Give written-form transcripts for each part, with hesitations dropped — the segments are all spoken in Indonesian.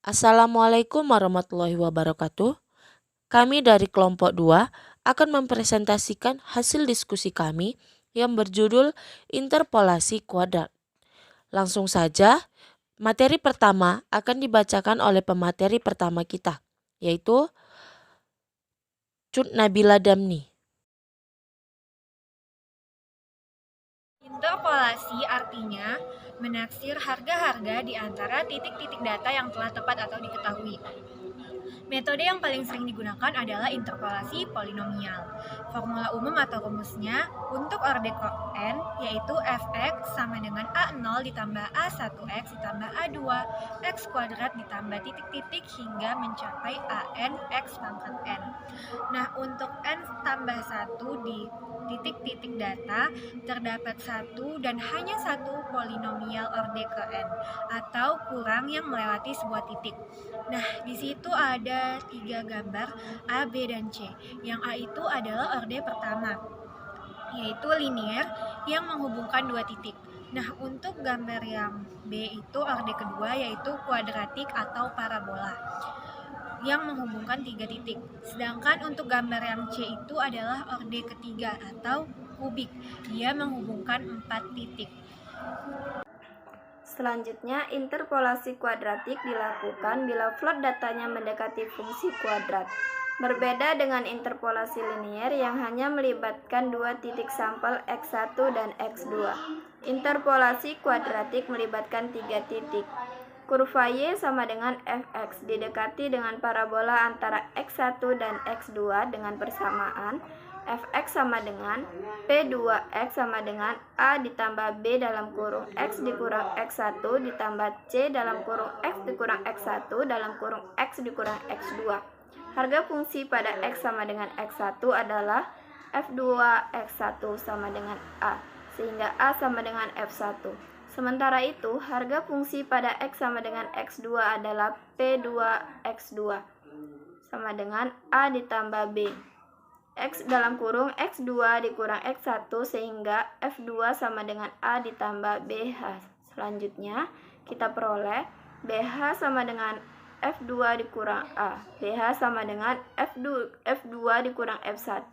Assalamualaikum warahmatullahi wabarakatuh. Kami dari kelompok 2 akan mempresentasikan hasil diskusi kami yang berjudul interpolasi kuadrat. Langsung saja, materi pertama akan dibacakan oleh pemateri pertama kita, yaitu Cut Nabila Damni. Interpolasi artinya menaksir harga-harga di antara titik-titik data yang telah tepat atau diketahui. Metode yang paling sering digunakan adalah interpolasi polinomial. Formula umum atau rumusnya untuk ordeko n yaitu fx sama dengan a0 ditambah a1x ditambah a2 x kuadrat ditambah titik-titik hingga mencapai an x pangkat n. Nah, untuk n tambah 1 di titik-titik data terdapat satu dan hanya satu polinomial ordeke n atau kurang yang melewati sebuah titik. Nah, di situ ada 3 gambar A, B, dan C. Yang A itu adalah orde pertama, yaitu linier yang menghubungkan dua titik. Nah, untuk gambar yang B itu orde kedua, yaitu kuadratik atau parabola yang menghubungkan 3 titik. Sedangkan untuk gambar yang C itu adalah orde ketiga atau kubik, dia menghubungkan 4 titik. Selanjutnya, interpolasi kuadratik dilakukan bila float datanya mendekati fungsi kuadrat. Berbeda dengan interpolasi linier yang hanya melibatkan dua titik sampel x1 dan x2. Interpolasi kuadratik melibatkan 3 titik. Kurva Y sama dengan fx didekati dengan parabola antara x1 dan x2 dengan persamaan fx sama dengan P2x sama dengan A ditambah B dalam kurung X dikurang X1 ditambah C dalam kurung X dikurang X1 dalam kurung X dikurang X2. Harga fungsi pada X sama dengan X1 adalah F2X1 sama dengan A, sehingga A sama dengan F1. Sementara itu, harga fungsi pada X sama dengan X2 adalah P2X2 sama dengan A ditambah B. X dalam kurung X2 dikurang X1 sehingga F2 sama dengan A ditambah BH. Selanjutnya kita peroleh BH sama dengan F2 dikurang A. BH sama dengan F2 dikurang F1.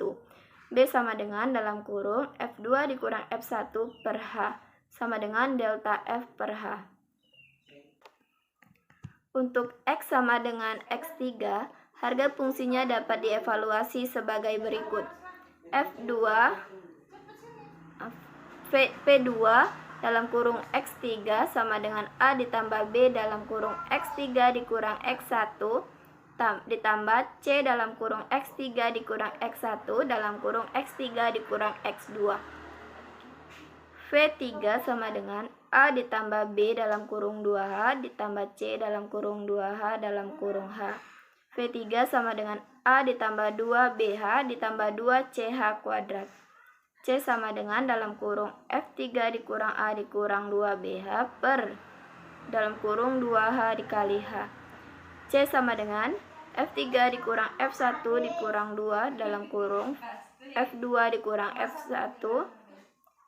B sama dengan dalam kurung F2 dikurang F1 per H sama dengan delta F per H. Untuk X sama dengan X3, harga fungsinya dapat dievaluasi sebagai berikut. P2 dalam kurung X3 sama dengan A ditambah B dalam kurung X3 dikurang X1 ditambah C dalam kurung X3 dikurang X1 dalam kurung X3 dikurang X2. V3 sama dengan A ditambah B dalam kurung 2H ditambah C dalam kurung 2H dalam kurung H. V3 sama dengan A ditambah 2BH ditambah 2CH kuadrat. C sama dengan dalam kurung F3 dikurang A dikurang 2BH per dalam kurung 2H dikali H. C sama dengan F3 dikurang F1 dikurang 2 dalam kurung F2 dikurang F1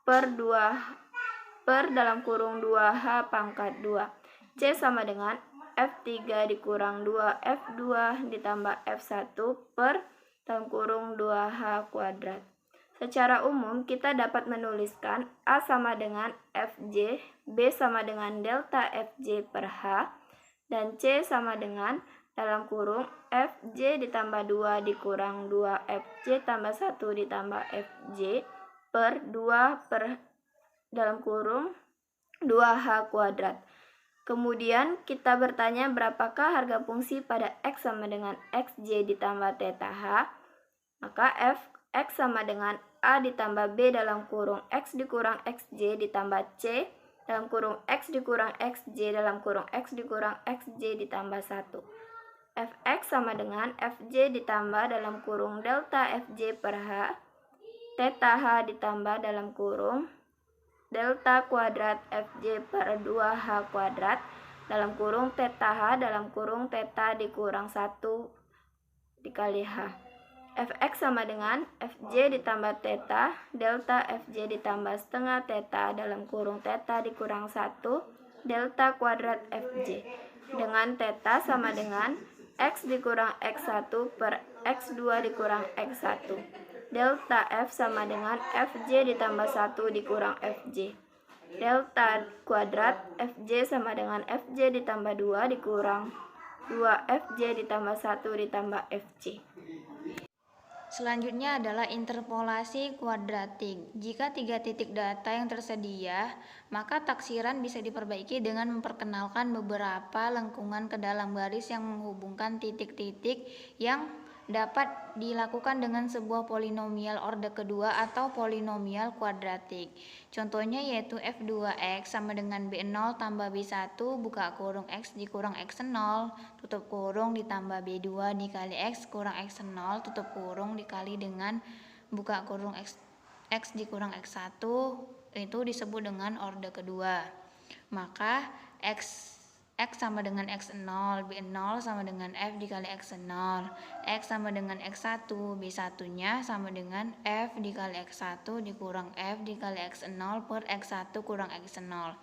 per dalam kurung 2H pangkat 2. C sama dengan F3 dikurang 2 F2 ditambah F1 per dalam kurung 2H kuadrat. Secara umum kita dapat menuliskan A sama dengan Fj, B sama dengan delta Fj per H, dan C sama dengan dalam kurung Fj ditambah 2 dikurang 2 Fj tambah 1 ditambah Fj per 2 per dalam kurung 2H kuadrat. Kemudian kita bertanya berapakah harga fungsi pada X sama dengan Xj ditambah theta H. Maka Fx sama dengan A ditambah B dalam kurung X dikurang Xj ditambah C dalam kurung X dikurang Xj dalam kurung X dikurang Xj ditambah 1. Fx sama dengan Fj ditambah dalam kurung delta Fj per H theta H ditambah dalam kurung delta kuadrat Fj per 2H kuadrat dalam kurung theta H dalam kurung theta dikurang 1 dikali H. Fx sama dengan Fj ditambah theta delta Fj ditambah setengah theta dalam kurung theta dikurang 1 delta kuadrat Fj. dengan theta sama dengan X dikurang X1 per X2 dikurang X1. Delta F sama dengan Fj ditambah 1 dikurang Fj. Delta kuadrat Fj sama dengan Fj ditambah 2 dikurang 2Fj ditambah 1 ditambah Fj. Selanjutnya adalah interpolasi kuadratik. Jika tiga titik data yang tersedia, maka taksiran bisa diperbaiki dengan memperkenalkan beberapa lengkungan ke dalam garis yang menghubungkan titik-titik yang dapat dilakukan dengan sebuah polinomial orde kedua atau polinomial kuadratik. Contohnya yaitu f2x sama dengan b0 tambah b1 buka kurung x dikurang x0 tutup kurung ditambah b2 dikali x kurang x0 tutup kurung dikali dengan buka kurung x dikurang x1 itu disebut dengan orde kedua. Maka x sama dengan x0, b0 sama dengan f dikali x0, x sama dengan x1, b1 nya sama dengan f dikali x1 dikurang f dikali x0 per x1 kurang x0.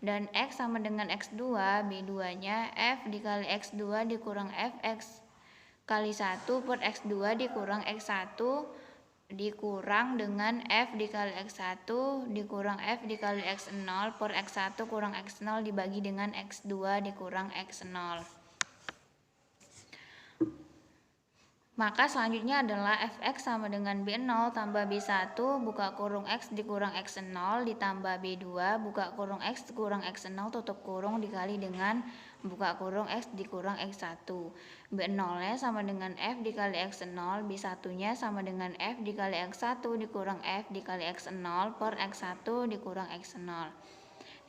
Dan x sama dengan x2, b2 nya f dikali x2 dikurang fx kali 1 per x2 dikurang x1 dikurang dengan f dikali x1 dikurang f dikali x0 per x1 kurang x0 dibagi dengan x2 dikurang x0. Maka selanjutnya adalah fx sama dengan b0 tambah b1 buka kurung x dikurang x0 ditambah b2 buka kurung x kurang x0 tutup kurung dikali dengan buka kurung x dikurang x1. b0 nya sama dengan f dikali x0, b1 nya sama dengan f dikali x1 dikurang f dikali x0 per x1 dikurang x0.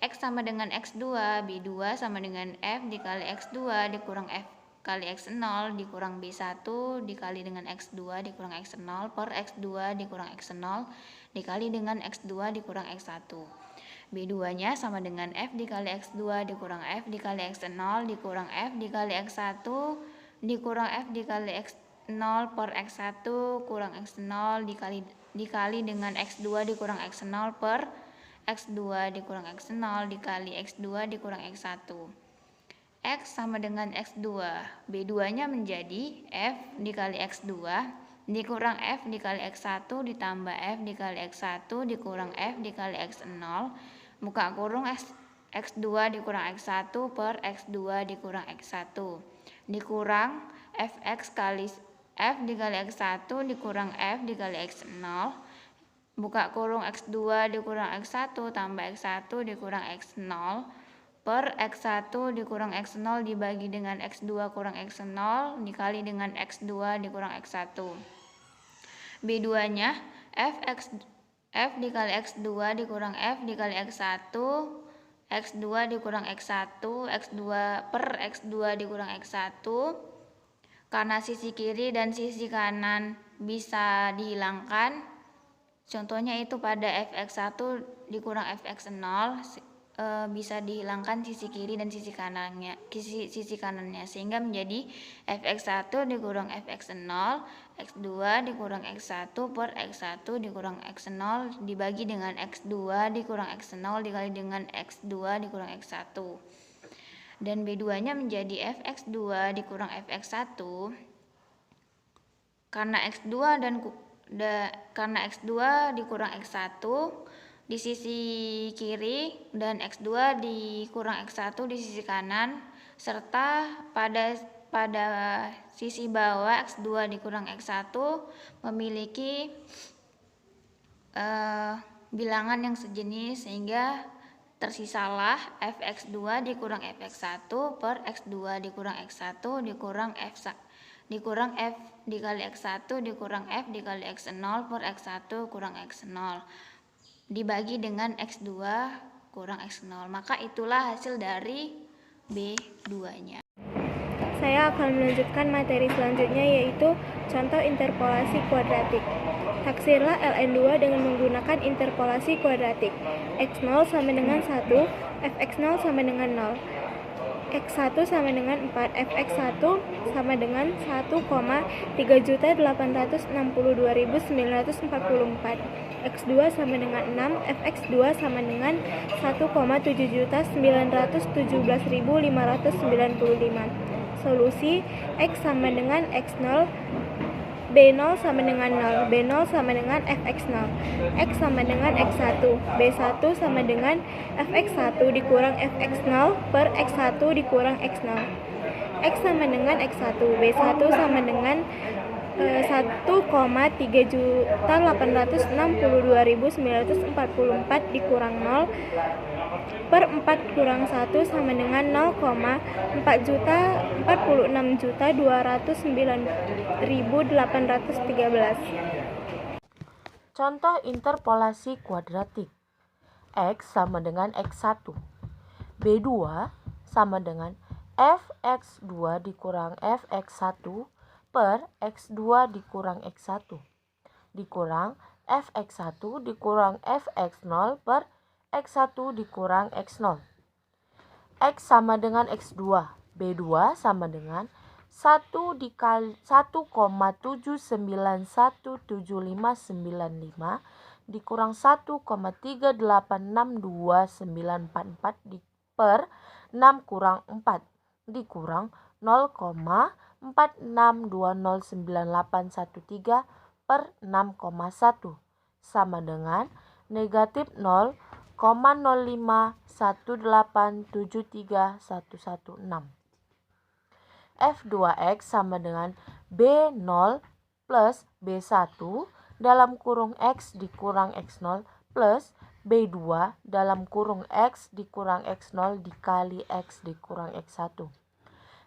X sama dengan x2, b2 sama dengan f dikali x2 dikurang f kali x0 dikurang b1 dikali dengan x2 dikurang x0 per x2 dikurang x0 dikali dengan x2 dikurang x1. b2 nya sama dengan f dikali x2 dikurang f dikali x0 dikurang f dikali x1 dikurang f dikali x0 per x1 kurang x0 dikali dengan x2 dikurang x0 per x2 dikurang x0 dikali x2 dikurang x1. X sama dengan x2, b2 nya menjadi f dikali x2 dikurang f dikali x1 ditambah f dikali x1 dikurang f dikali x0 buka kurung x2 dikurang x1 per x2 dikurang x1 dikurang fx kali f dikali x1 dikurang f dikali x0 buka kurung x2 dikurang x1 tambah x1 dikurang x0 per x1 dikurang x0 dibagi dengan x2 kurang x0 dikali dengan x2 dikurang x1. b2 nya f dikali x2 dikurang f dikali x1 x2 dikurang x1 x2 per x2 dikurang x1 karena sisi kiri dan sisi kanan bisa dihilangkan. Contohnya itu pada fx1 dikurang fx0 bisa dihilangkan sisi kiri dan sisi kanannya sehingga menjadi fx1 dikurang fx0 x2 dikurang x1 per x1 dikurang x0 dibagi dengan x2 dikurang x0 dikali dengan x2 dikurang x1 dan b2 nya menjadi fx2 dikurang fx1 karena x2 dikurang x1 di sisi kiri dan x2 dikurang x1 di sisi kanan serta pada sisi bawah x2 dikurang x1 memiliki bilangan yang sejenis sehingga tersisalah fx2 dikurang fx1 per x2 dikurang x1 dikurang f dikali x1 dikurang f dikali x0 per x1 kurang x0 dibagi dengan x2 kurang x0. Maka itulah hasil dari B2 nya. Saya akan melanjutkan materi selanjutnya yaitu contoh interpolasi kuadratik. Taksirlah Ln2 dengan menggunakan interpolasi kuadratik. X0 sama dengan 1, fx0 sama dengan 0. X1 sama dengan 4, Fx1 sama dengan 1,3.862.944, X2 sama dengan 6, Fx2 sama dengan 1,7.917.595. Solusi X sama dengan X0, B0 sama dengan 0, B0 sama dengan Fx0, X sama dengan X1, B1 sama dengan Fx1 dikurang Fx0 per X1 dikurang X0, X sama dengan X1, B1 sama dengan 1,3.862.944 dikurang 0 per 4 kurang 1 sama dengan 0,446.209.813. Contoh interpolasi kuadratik. X sama dengan X1. B2 sama dengan Fx2 dikurang Fx1 per X2 dikurang X1 dikurang Fx1 dikurang Fx0 per X1 dikurang X0. X sama dengan X2. B2 sama dengan 1,7917595 dikurang 1,3862944 per 6 kurang 4 dikurang 0,46209813 per 6,1 sama dengan negatif 0,0518731116. F2X sama dengan B0 plus B1 dalam kurung X dikurang X0 plus B2 dalam kurung X dikurang X0 dikali X dikurang X1.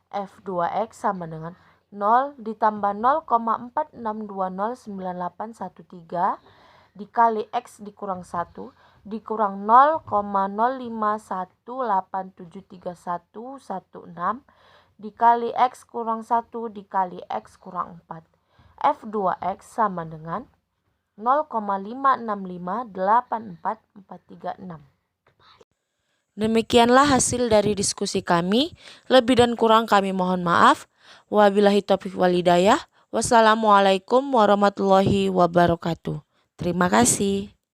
F2X sama dengan 0 ditambah 0,46209813 dikali X dikurang 1 dikurang 0,0518731116 dikali X kurang 1 dikali X kurang 4. F2X sama dengan 0,56584436. Demikianlah hasil dari diskusi kami. Lebih dan kurang kami mohon maaf. Wabillahi taufiq wal hidayah. Wassalamualaikum warahmatullahi wabarakatuh. Terima kasih.